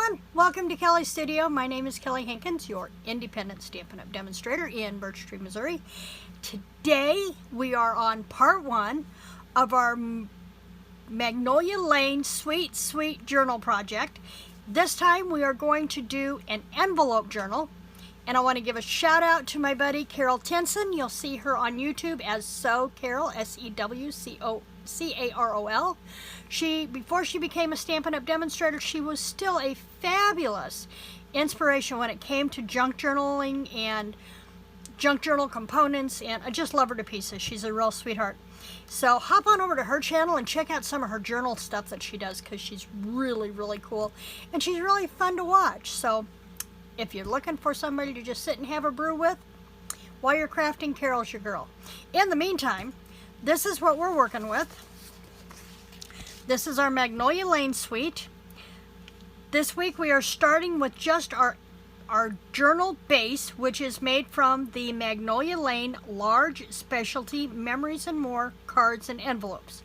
everyone, welcome to Kelly's Studio. My name is Kelly Hankins, your independent Stampin' Up! Demonstrator in Birch Tree, Missouri. Today we are on part 1 of our Magnolia Lane Sweet Sweet Journal project. This time we are going to do an envelope journal, and I want to give a shout out to my buddy Carol Tinson. You'll see her on YouTube as Sew Carol, SEWCAROL. Before she became a Stampin' Up! Demonstrator, she was still a fabulous inspiration when it came to junk journaling and junk journal components, and I just love her to pieces. She's a real sweetheart. So hop on over to her channel and check out some of her journal stuff that she does, because she's really, really cool, and she's really fun to watch. So if you're looking for somebody to just sit and have a brew with while you're crafting, Carol's your girl. In the meantime, this is what we're working with. This is our Magnolia Lane Suite. This week we are starting with just our journal base, which is made from the Magnolia Lane Large Specialty Memories and More cards and envelopes.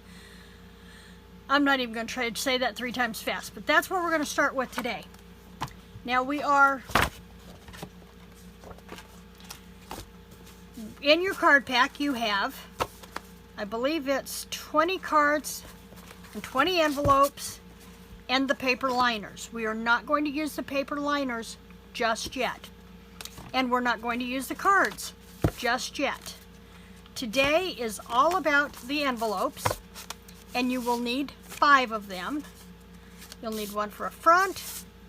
I'm not even going to try to say that 3 times fast, but that's what we're going to start with today. Now we are in your card pack. You have, I believe it's 20 cards and 20 envelopes and the paper liners. We are not going to use the paper liners just yet, and we're not going to use the cards just yet. Today is all about the envelopes, and you will need 5 of them. You'll need 1 for a front,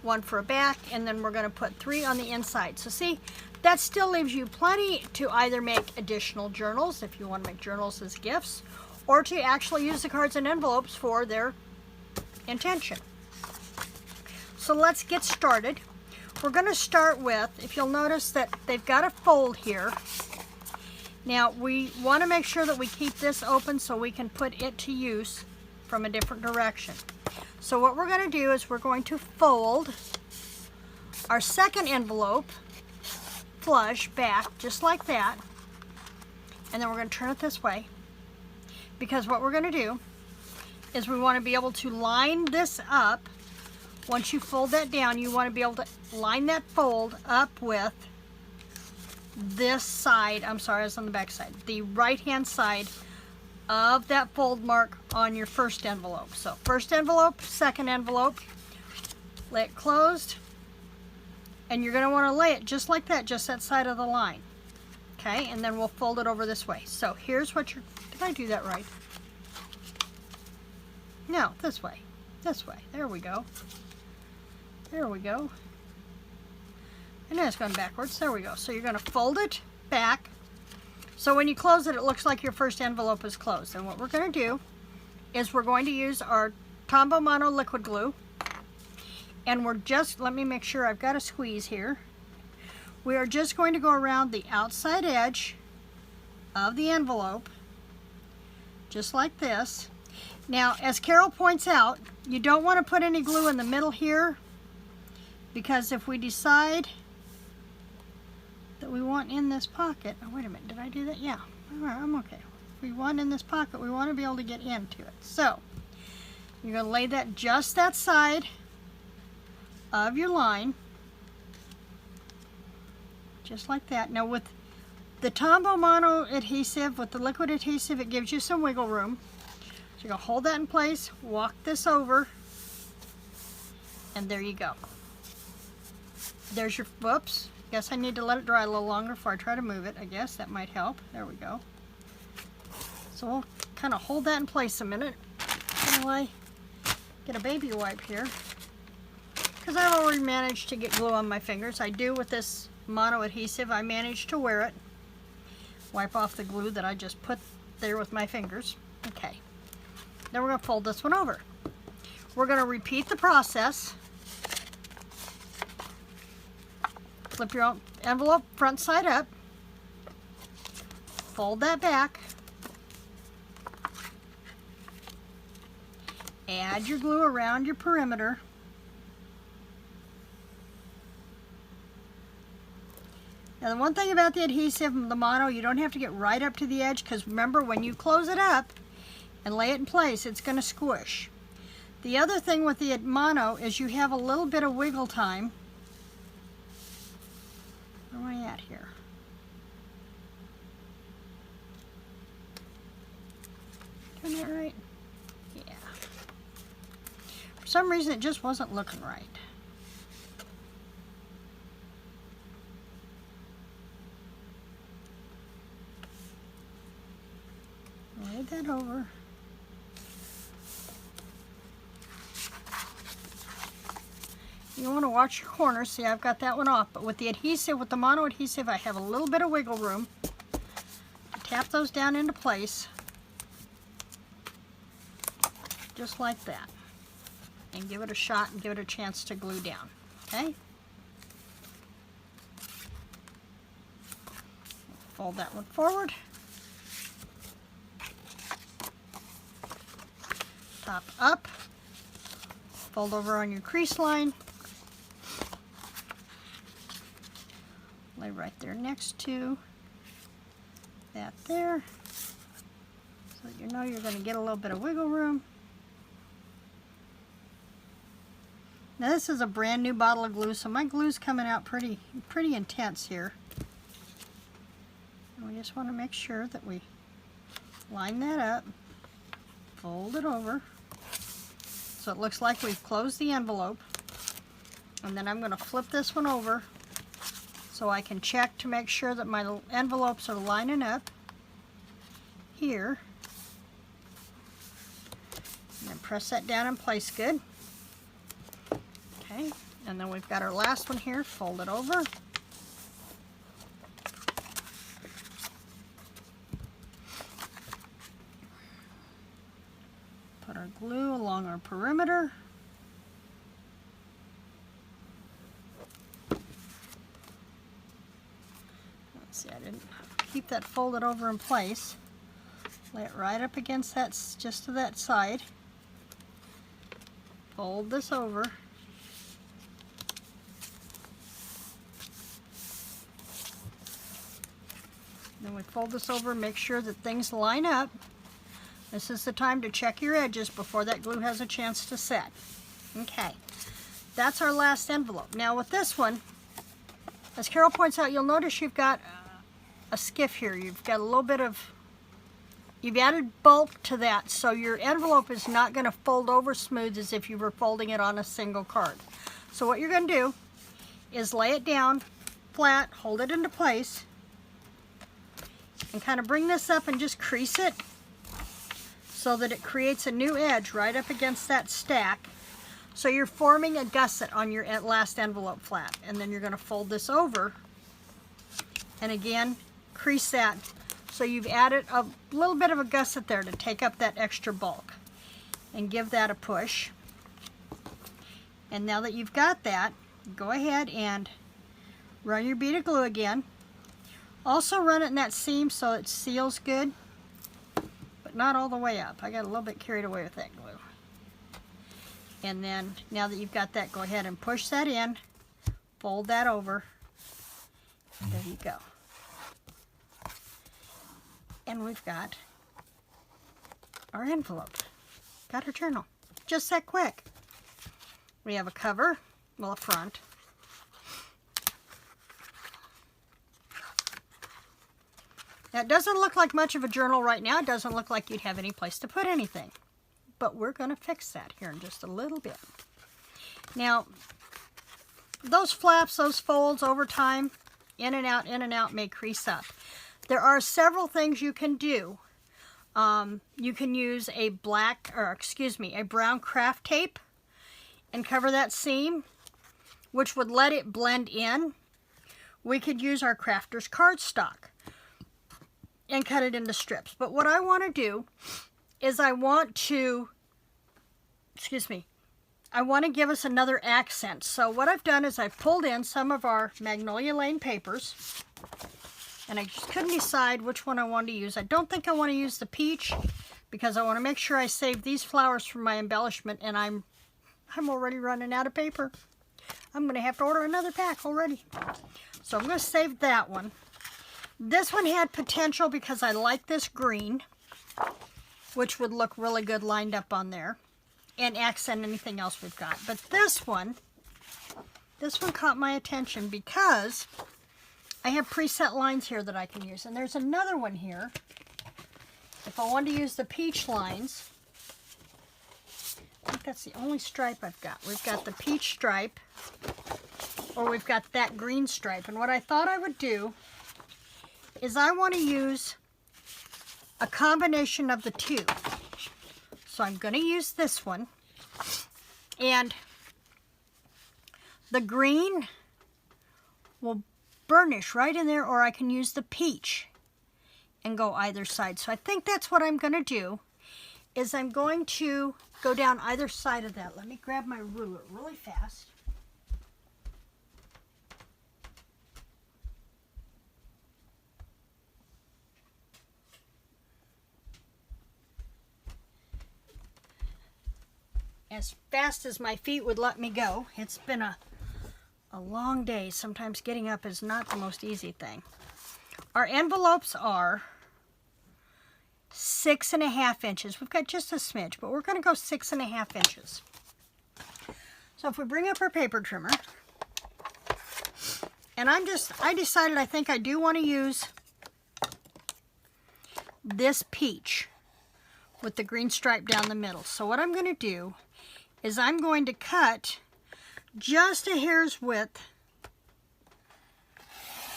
1 for a back, and then we're going to put 3 on the inside. So see, that still leaves you plenty to either make additional journals if you want to make journals as gifts, or to actually use the cards and envelopes for their intention. So let's get started. We're going to start with, if you'll notice that they've got a fold here. Now we want to make sure that we keep this open so we can put it to use from a different direction. So what we're going to do is we're going to fold our second envelope flush back just like that, and then we're going to turn it this way, because what we're going to do is we want to be able to line this up. Once you fold that down, you want to be able to line that fold up with this side. I'm sorry, I was on the back side. The right hand side of that fold mark on your first envelope. So first envelope, second envelope, lay it closed, and you're going to want to lay it just like that, just that side of the line. Okay, and then we'll fold it over this way. So here's what you're, did I do that right? No, this way. This way. There we go. There we go. And then it's going backwards. There we go. So you're going to fold it back. So when you close it, it looks like your first envelope is closed. And what we're going to do is we're going to use our Tombow Mono liquid glue. And we're just, let me make sure I've got a squeeze here. We are just going to go around the outside edge of the envelope, just like this. Now, as Carol points out, you don't want to put any glue in the middle here, because if we decide that we want in this pocket, oh wait a minute, did I do that? Yeah, all right, I'm okay. If we want in this pocket, we want to be able to get into it. So, you're going to lay that just that side of your line, just like that. Now with the Tombow Mono adhesive, with the liquid adhesive, it gives you some wiggle room. So you're going to hold that in place, walk this over, and there you go. There's your, whoops, guess I need to let it dry a little longer before I try to move it. I guess that might help. There we go. So we'll kind of hold that in place a minute while I get a baby wipe here, because I've already managed to get glue on my fingers. I do with this mono adhesive. I managed to wear it. Wipe off the glue that I just put there with my fingers. Okay. Then we're going to fold this one over. We're going to repeat the process. Flip your envelope front side up. Fold that back. Add your glue around your perimeter. Now the one thing about the adhesive, the mono, you don't have to get right up to the edge, because remember, when you close it up and lay it in place, it's going to squish. The other thing with the mono is you have a little bit of wiggle time. Where am I at here? Doing that right? Yeah. For some reason it just wasn't looking right. Lay that over. You want to watch your corners. See, I've got that one off, but with the adhesive, with the mono adhesive, I have a little bit of wiggle room. Tap those down into place, just like that, and give it a shot and give it a chance to glue down, okay? Fold that one forward. Top up. Fold over on your crease line. Lay right there next to that there, so that you know you're going to get a little bit of wiggle room. Now this is a brand new bottle of glue, so my glue's coming out pretty intense here. And we just want to make sure that we line that up, fold it over, so it looks like we've closed the envelope. And then I'm going to flip this one over so I can check to make sure that my envelopes are lining up here. And then press that down in place good. Okay, and then we've got our last one here, fold it over. Put our glue along our perimeter. Let's see, I didn't keep that folded over in place. Lay it right up against that, just to that side. Fold this over. Then we fold this over and make sure that things line up. This is the time to check your edges before that glue has a chance to set. Okay, that's our last envelope. Now with this one, as Carol points out, you'll notice you've got a skiff here. You've got a little bit of, you've added bulk to that, so your envelope is not going to fold over smooth as if you were folding it on a single card. So what you're going to do is lay it down flat, hold it into place, and kind of bring this up and just crease it so that it creates a new edge right up against that stack. So you're forming a gusset on your last envelope flat, and then you're going to fold this over and again crease that so you've added a little bit of a gusset there to take up that extra bulk, and give that a push. And now that you've got that, go ahead and run your bead of glue again. Also run it in that seam so it seals good, but not all the way up. I got a little bit carried away with that glue. And then now that you've got that, go ahead and push that in, fold that over, and there you go. And we've got our envelope. Got our journal. Just that quick. We have a cover, well, a front. Now, it doesn't look like much of a journal right now. It doesn't look like you'd have any place to put anything. But we're going to fix that here in just a little bit. Now, those flaps, those folds over time, in and out, may crease up. There are several things you can do. You can use a brown craft tape and cover that seam, which would let it blend in. We could use our crafter's cardstock and cut it into strips. But what I want to do is I want to give us another accent. So what I've done is I've pulled in some of our Magnolia Lane papers, and I just couldn't decide which one I wanted to use. I don't think I want to use the peach because I want to make sure I save these flowers for my embellishment, and I'm already running out of paper. I'm going to have to order another pack already. So I'm going to save that one. This one had potential because I like this green, which would look really good lined up on there. and accent anything else we've got. But this one caught my attention because I have preset lines here that I can use. And there's another one here. If I want to use the peach lines, I think that's the only stripe I've got. We've got the peach stripe, or we've got that green stripe. And what I thought I would do is I want to use a combination of the two. So I'm going to use this one. And the green will burnish right in there, or I can use the peach and go either side. So I think that's what I'm going to do, is I'm going to go down either side of that. Let me grab my ruler really fast. As fast as my feet would let me go. It's been a long day. Sometimes getting up is not the most easy thing. Our envelopes are 6.5 inches. We've got just a smidge, but we're going to go 6.5 inches. So if we bring up our paper trimmer, and I decided I think I do want to use this peach with the green stripe down the middle. So what I'm going to do is I'm going to cut just a hair's width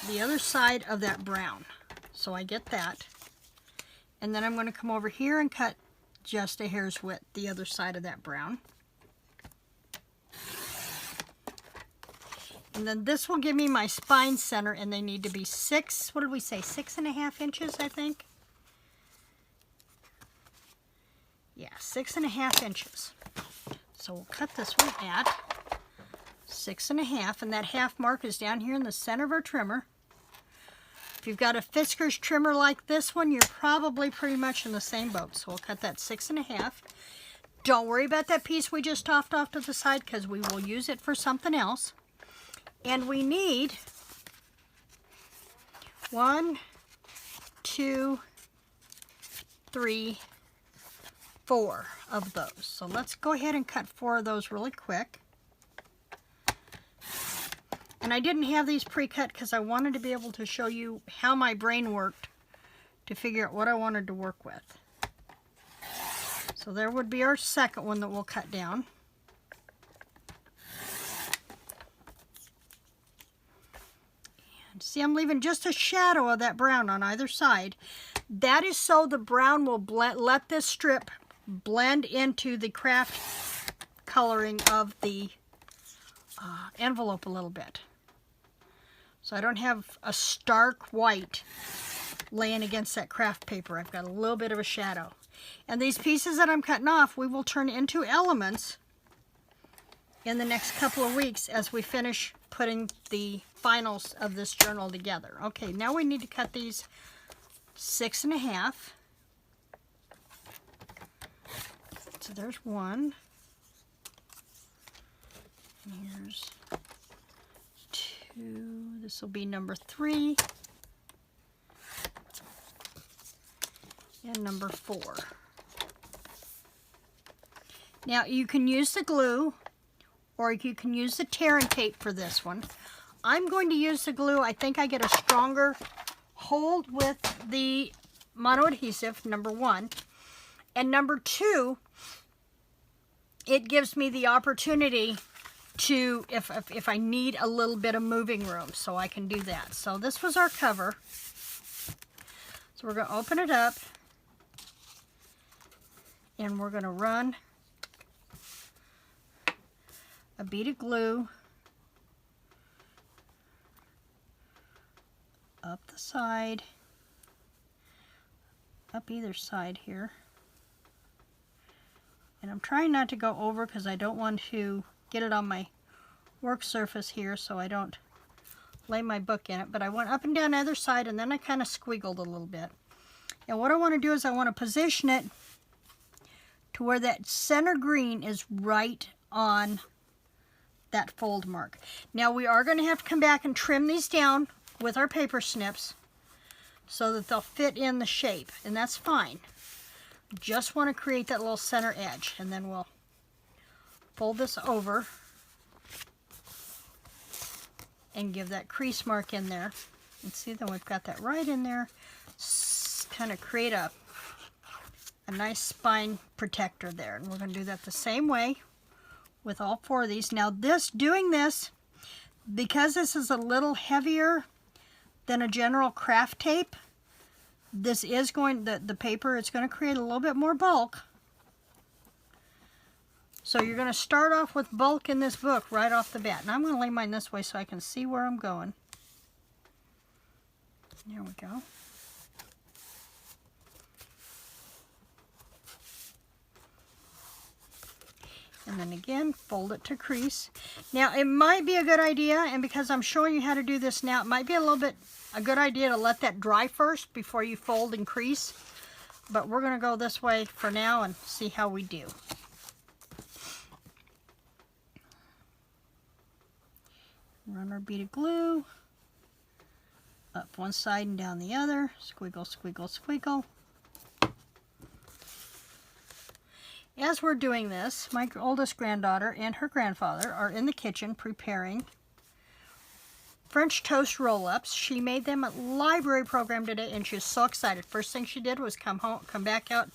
the other side of that brown. So I get that. And then I'm going to come over here and cut just a hair's width the other side of that brown. And then this will give me my spine center, and they need to be 6.5 inches, I think. Yeah, 6.5 inches. So we'll cut this one at 6.5, and that half mark is down here in the center of our trimmer. If you've got a Fiskars trimmer like this one, you're probably pretty much in the same boat. So we'll cut that 6.5. Don't worry about that piece we just tossed off to the side, because we will use it for something else. And we need 1, 2, 3, 4 of those. So let's go ahead and cut 4 of those really quick. And I didn't have these pre-cut because I wanted to be able to show you how my brain worked to figure out what I wanted to work with. So there would be our second one that we'll cut down. And see, I'm leaving just a shadow of that brown on either side. That is so the brown will let this strip blend into the craft coloring of the envelope a little bit. So I don't have a stark white laying against that craft paper. I've got a little bit of a shadow. And these pieces that I'm cutting off, we will turn into elements in the next couple of weeks as we finish putting the finals of this journal together. Okay, now we need to cut these 6.5. So there's one. And here's 2. This will be number 3. And number 4. Now you can use the glue, or you can use the tear and tape for this one. I'm going to use the glue. I think I get a stronger hold with the mono adhesive, number 1. And number 2, it gives me the opportunity to, if I need a little bit of moving room, so I can do that. So this was our cover. So we're going to open it up, and we're going to run a bead of glue up the side, up either side here. And I'm trying not to go over because I don't want to get it on my work surface here so I don't lay my book in it. But I went up and down the other side, and then I kind of squiggled a little bit. And what I want to do is I want to position it to where that center green is right on that fold mark. Now we are going to have to come back and trim these down with our paper snips so that they'll fit in the shape, and that's fine. Just want to create that little center edge, and then we'll fold this over and give that crease mark in there. And see, then we've got that right in there. Kind of create a nice spine protector there. And we're going to do that the same way with all 4 of these. Now doing this, because this is a little heavier than a general craft tape, this is going, the paper, it's going to create a little bit more bulk. So you're going to start off with bulk in this book right off the bat. And I'm going to lay mine this way so I can see where I'm going. There we go. And then again, fold it to crease. Now, it might be a good idea, and because I'm showing you how to do this now, it might be a good idea to let that dry first before you fold and crease. But we're going to go this way for now and see how we do. Run our bead of glue up one side and down the other. Squiggle, squiggle, squiggle. As we're doing this, my oldest granddaughter and her grandfather are in the kitchen preparing French toast roll-ups. She made them at library program today, and she was so excited. First thing she did was come back out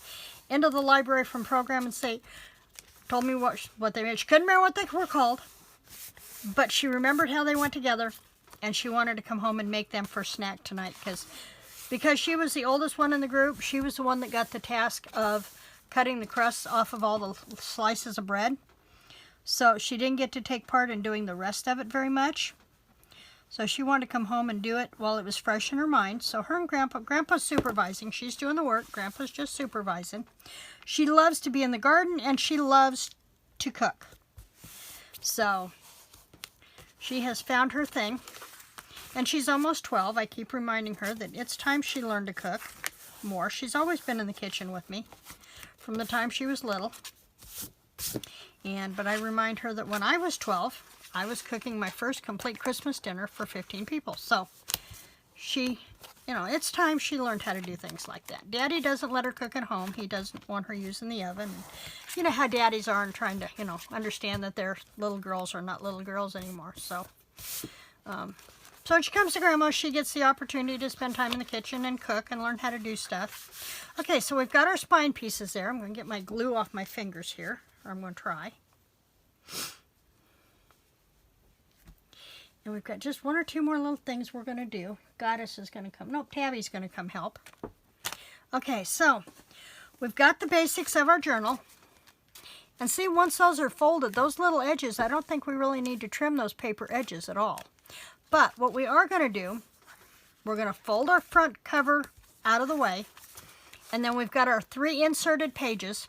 into the library from program and told me what they made. She couldn't remember what they were called, but she remembered how they went together, and she wanted to come home and make them for snack tonight because she was the oldest one in the group. She was the one that got the task of cutting the crusts off of all the slices of bread. So she didn't get to take part in doing the rest of it very much. So she wanted to come home and do it while it was fresh in her mind. So her and Grandpa's supervising. She's doing the work. Grandpa's just supervising. She loves to be in the garden, and she loves to cook. So she has found her thing. And she's almost 12. I keep reminding her that it's time she learned to cook more. She's always been in the kitchen with me from the time she was little. But I remind her that when I was 12, I was cooking my first complete Christmas dinner for 15 people. So she, it's time she learned how to do things like that. Daddy doesn't let her cook at home. He doesn't want her using the oven. You know how daddies are and trying to, understand that their little girls are not little girls anymore. So, so when she comes to Grandma, she gets the opportunity to spend time in the kitchen and cook and learn how to do stuff. Okay, so we've got our spine pieces there. I'm going to get my glue off my fingers here, or I'm going to try. And we've got just 1 or 2 more little things we're going to do. Goddess is going to come. Nope, Tabby's going to come help. Okay, so we've got the basics of our journal. And see, once those are folded, those little edges, I don't think we really need to trim those paper edges at all. But what we are going to do, we're going to fold our front cover out of the way. And then we've got our 3 inserted pages.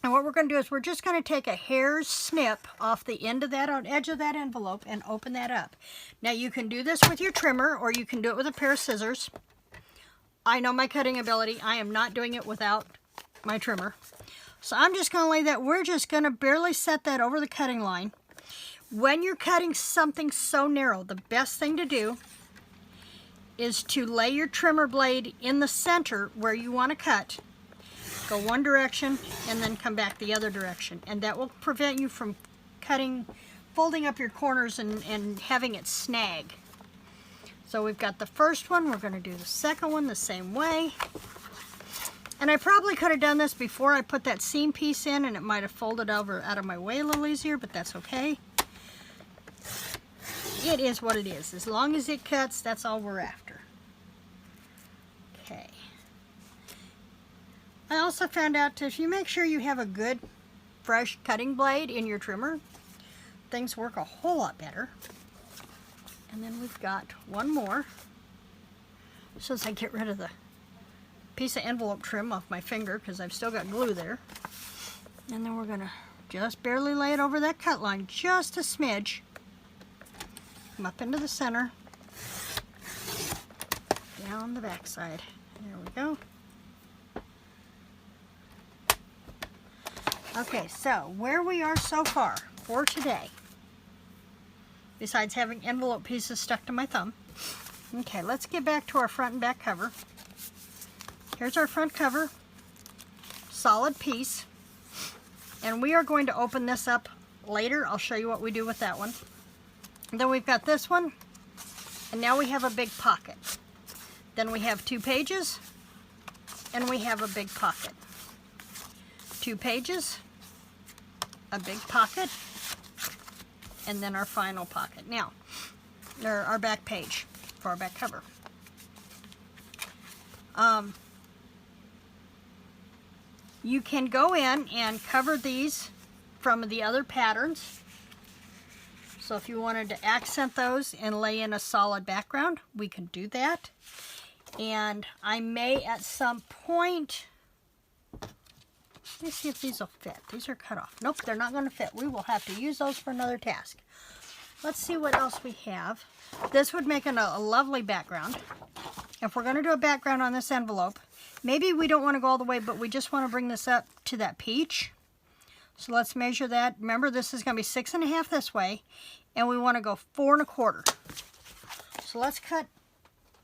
And what we're going to do is we're just going to take a hair's snip off the end of that edge of that envelope and open that up. Now you can do this with your trimmer, or you can do it with a pair of scissors. I know my cutting ability. I am not doing it without my trimmer. So I'm just going to lay that. We're just going to barely set that over the cutting line. When you're cutting something so narrow, the best thing to do is to lay your trimmer blade in the center where you want to cut. Go one direction and then come back the other direction. And that will prevent you from folding up your corners and having it snag. So we've got the first one. We're going to do the second one the same way. And I probably could have done this before I put that seam piece in, and it might have folded over out of my way a little easier, but that's okay. It is what it is. As long as it cuts, that's all we're after. Okay. I also found out if you make sure you have a good, fresh cutting blade in your trimmer, things work a whole lot better. And then we've got one more. So as I get rid of the piece of envelope trim off my finger, because I've still got glue there. And then we're going to just barely lay it over that cut line, just a smidge. Come up into the center, down the back side. There we go. Okay, so where we are so far for today, besides having envelope pieces stuck to my thumb. Okay, let's get back to our front and back cover. Here's our front cover, solid piece. And we are going to open this up later. I'll show you what we do with that one. And then we've got this one, and now we have a big pocket. Then we have 2 pages, and we have a big pocket. 2 pages, a big pocket, and then our final pocket. Now, our back page for our back cover. You can go in and cover these from the other patterns. So if you wanted to accent those and lay in a solid background, we can do that. And I may at some point, let me see if these will fit. These are cut off. Nope, they're not going to fit. We will have to use those for another task. Let's see what else we have. This would make a lovely background. If we're going to do a background on this envelope, maybe we don't want to go all the way, but we just want to bring this up to that peach. So let's measure that. Remember, this is going to be 6 1/2 this way, and we want to go 4 1/4. So let's cut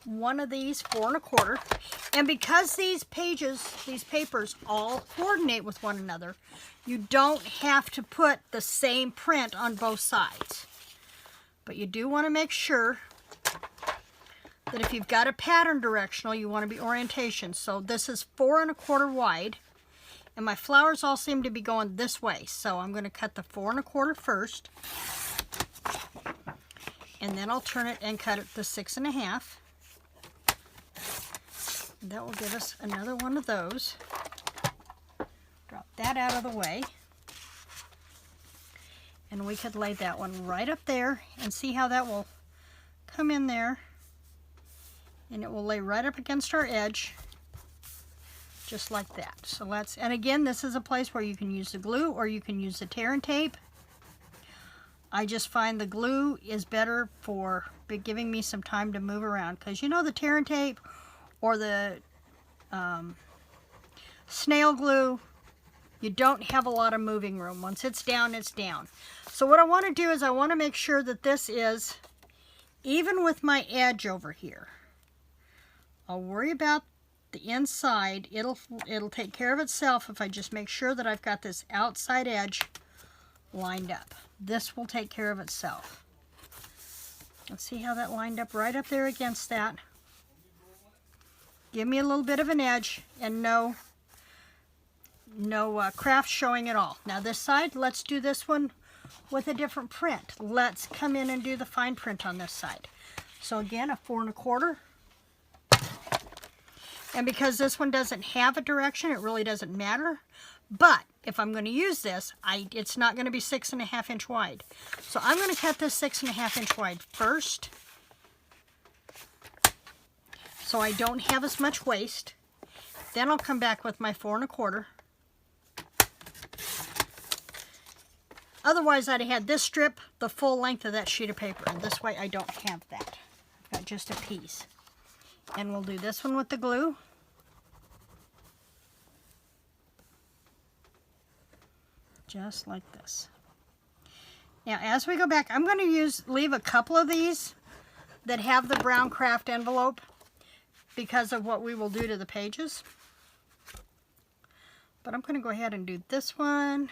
one of these 4 1/4. And because these papers all coordinate with one another, you don't have to put the same print on both sides. But you do want to make sure that if you've got a pattern directional, you want to be orientation. So this is 4 1/4 wide. And my flowers all seem to be going this way. So I'm going to cut the 4 1/4 first. And then I'll turn it and cut it to 6 1/2. That will give us another one of those. Drop that out of the way. And we could lay that one right up there and see how that will come in there. And it will lay right up against our edge. Just like that. So let's, and again, this is a place where you can use the glue or you can use the tear and tape. I just find the glue is better for giving me some time to move around, because you know the tear and tape or the snail glue, you don't have a lot of moving room. Once it's down, it's down. So what I want to do is I want to make sure that this is even with my edge over here. I'll worry about the inside. It'll take care of itself if I just make sure that I've got this outside edge lined up. This will take care of itself. Let's see how that lined up right up there against that. Give me a little bit of an edge and no craft showing at all. Now this side, let's do this one with a different print. Let's come in and do the fine print on this side. So again, a 4 1/4. And because this one doesn't have a direction, it really doesn't matter. But if I'm going to use this, it's not going to be 6 1/2 inch wide. So I'm going to cut this 6 1/2 inch wide first, so I don't have as much waste. Then I'll come back with my 4 1/4. Otherwise, I'd have had this strip the full length of that sheet of paper. And this way, I don't have that. I've got just a piece. And we'll do this one with the glue. Just like this. Now, as we go back, I'm going to leave a couple of these that have the brown craft envelope because of what we will do to the pages. But I'm going to go ahead and do this one.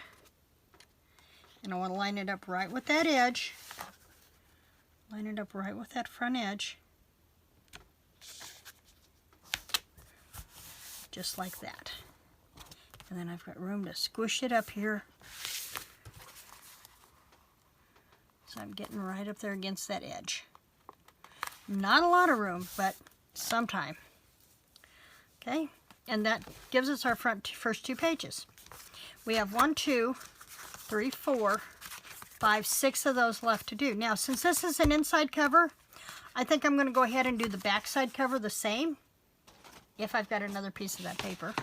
And I want to line it up right with that edge. Line it up right with that front edge. Just like that. And then I've got room to squish it up here. So I'm getting right up there against that edge. Not a lot of room, but sometime. Okay, and that gives us our first 2 pages. We have 1, 2, 3, 4, 5, 6 of those left to do. Now, since this is an inside cover, I think I'm going to go ahead and do the back side cover the same. If I've got another piece of that paper.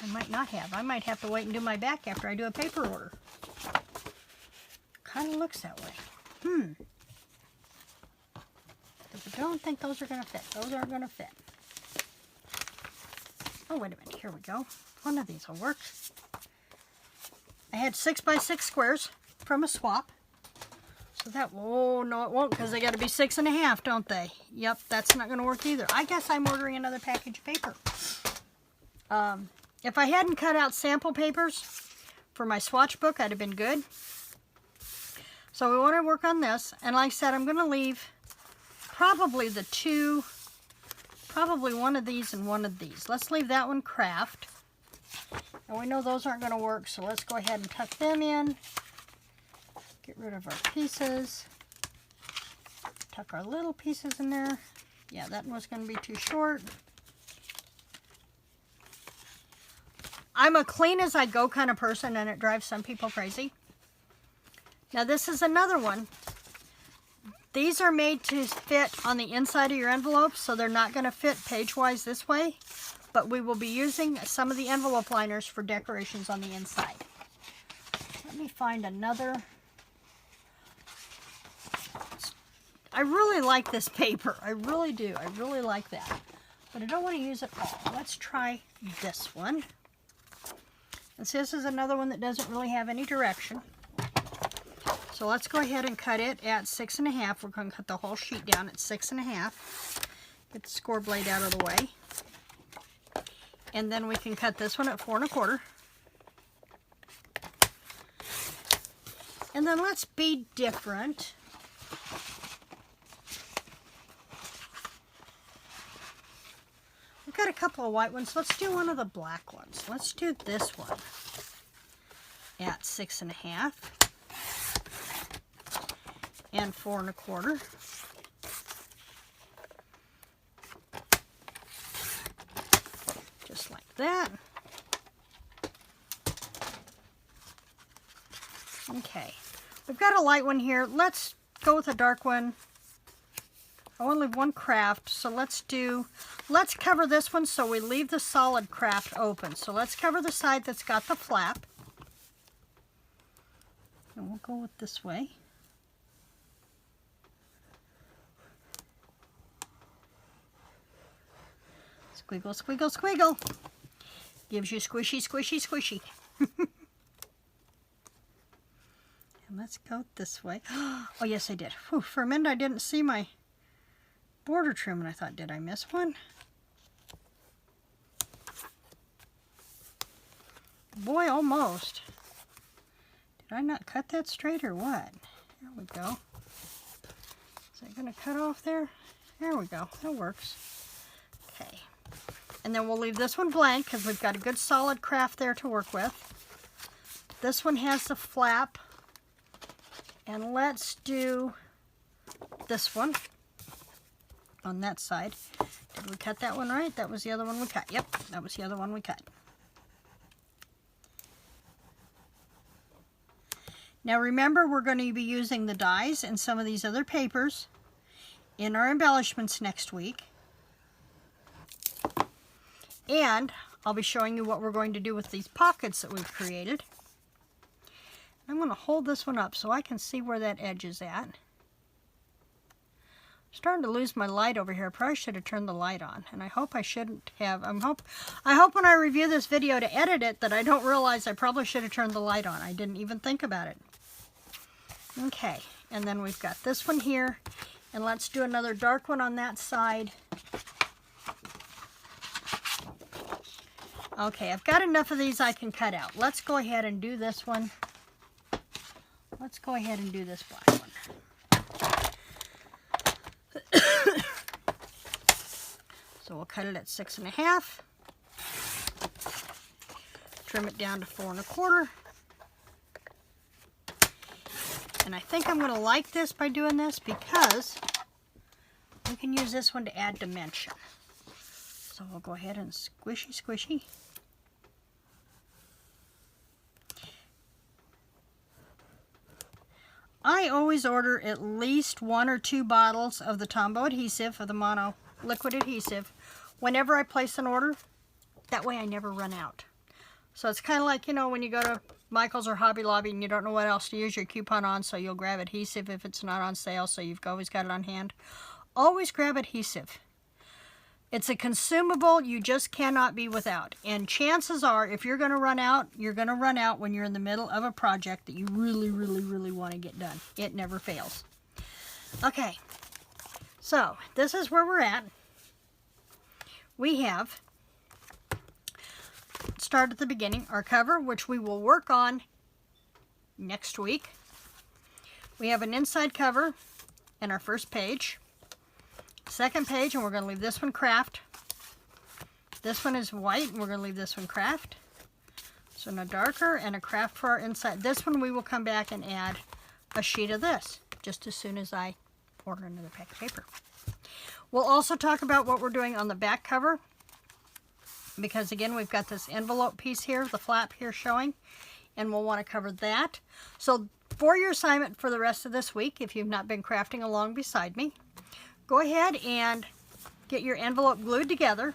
I might not have. I might have to wait and do my back after I do a paper order. Kind of looks that way. I don't think those are going to fit. Those aren't going to fit. Oh, wait a minute. Here we go. One of these will work. I had 6 by 6 squares from a swap. So that, oh, no it won't, because they got to be 6 1/2, don't they? Yep, that's not going to work either. I guess I'm ordering another package of paper. If I hadn't cut out sample papers For my swatch book, that'd have been good. So we want to work on this. And like I said, I'm going to leave probably probably one of these and one of these. Let's leave that one craft. And we know those aren't going to work, so let's go ahead and tuck them in. Get rid of our pieces. Tuck our little pieces in there. Yeah, that was going to be too short. I'm a clean as I go kind of person, and it drives some people crazy. Now this is another one. These are made to fit on the inside of your envelopes, so they're not going to fit page-wise this way. But we will be using some of the envelope liners for decorations on the inside. Let me find another. I really like this paper. I really do. I really like that. But I don't want to use it all. Let's try this one. And so this is another one that doesn't really have any direction. So let's go ahead and cut it at 6.5. We're going to cut the whole sheet down at 6.5. Get the score blade out of the way. And then we can cut this one at 4.25. And then let's be different. We've got a couple of white ones. Let's do one of the black ones. Let's do this one at 6.5 and 4.25. Just like that. Okay, we've got a light one here. Let's go with a dark one. I want to leave one craft, so let's cover this one so we leave the solid craft open. So let's cover the side that's got the flap. And we'll go with this way. Squiggle, squiggle, squiggle. Gives you squishy, squishy, squishy. And let's go this way. Oh, yes, I did. Whew, for a minute, I didn't see my border trim, and I thought, did I miss one? Boy, almost. Did I not cut that straight or what? There we go. Is that going to cut off there? There we go. That works. Okay. And then we'll leave this one blank because we've got a good solid craft there to work with. This one has the flap. And let's do this one on that side. Did we cut that one right? That was the other one we cut. Yep, that was the other one we cut. Now remember, we're going to be using the dies and some of these other papers in our embellishments next week. And I'll be showing you what we're going to do with these pockets that we've created. I'm going to hold this one up so I can see where that edge is at. I'm starting to lose my light over here. I probably should have turned the light on, and I hope I shouldn't have. I hope when I review this video to edit it that I don't realize I probably should have turned the light on. I didn't even think about it. Okay, and then we've got this one here, and let's do another dark one on that side. Okay, I've got enough of these I can cut out. Let's go ahead and do this one. Let's go ahead and do this black one. So we'll cut it at 6.5. Trim it down to 4.25. And I think I'm going to like this by doing this because we can use this one to add dimension. So we'll go ahead and squishy, squishy. I always order at least 1 or 2 bottles of the Tombow adhesive, of the mono liquid adhesive, whenever I place an order. That way I never run out. So it's kind of like, you know, when you go to Michael's or Hobby Lobby and you don't know what else to use your coupon on, so you'll grab adhesive if it's not on sale, so you've always got it on hand. Always grab adhesive. It's a consumable you just cannot be without. And chances are, if you're going to run out, you're going to run out when you're in the middle of a project that you really, really, really want to get done. It never fails. Okay, so this is where we're at. We have start at the beginning. Our cover, which we will work on next week. We have an inside cover in our first page. Second page, and we're going to leave this one craft. This one is white, and we're going to leave this one craft. So no darker, and a craft for our inside. This one we will come back and add a sheet of this, just as soon as I order another pack of paper. We'll also talk about what we're doing on the back cover, because again, we've got this envelope piece here, the flap here showing, and we'll want to cover that. So for your assignment for the rest of this week, if you've not been crafting along beside me, go ahead and get your envelope glued together.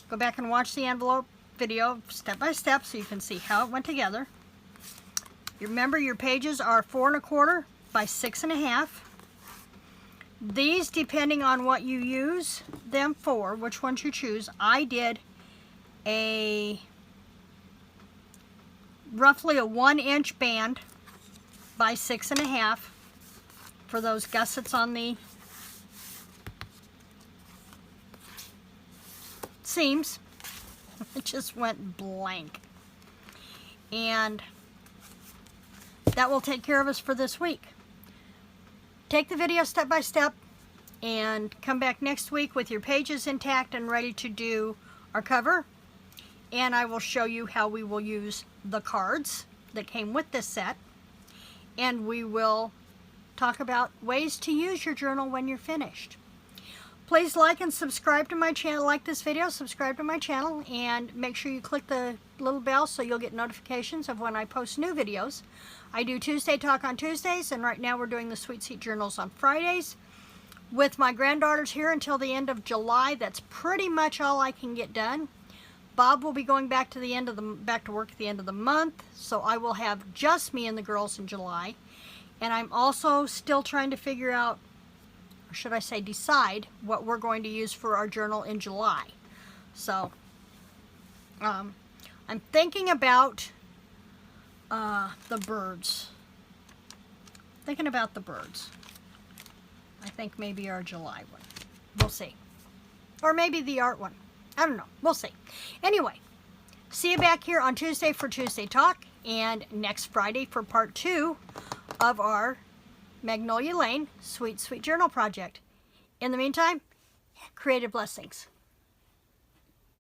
Go back and watch the envelope video step by step so you can see how it went together. You remember your pages are 4 1/4 by 6 1/2. These, depending on what you use them for, which ones you choose, I did roughly a 1-inch band by 6 1/2 for those gussets on the seams. It just went blank. And that will take care of us for this week. Take the video step by step and come back next week with your pages intact and ready to do our cover. And I will show you how we will use the cards that came with this set. And we will talk about ways to use your journal when you're finished. Please like and subscribe to my channel. Like this video, subscribe to my channel, and make sure you click the little bell so you'll get notifications of when I post new videos. I do Tuesday Talk on Tuesdays, and right now we're doing the Sweet Seat Journals on Fridays. With my granddaughters here until the end of July, that's pretty much all I can get done. Bob will be going back to work at the end of the month, so I will have just me and the girls in July. And I'm also still trying to figure out, or should I say decide, what we're going to use for our journal in July. So I'm thinking about the birds. Thinking about the birds. I think maybe our July one. We'll see. Or maybe the art one. I don't know. We'll see. Anyway, see you back here on Tuesday for Tuesday Talk, and next Friday for part 2 of our Magnolia Lane Sweet Sweet Journal project. In the meantime, creative blessings.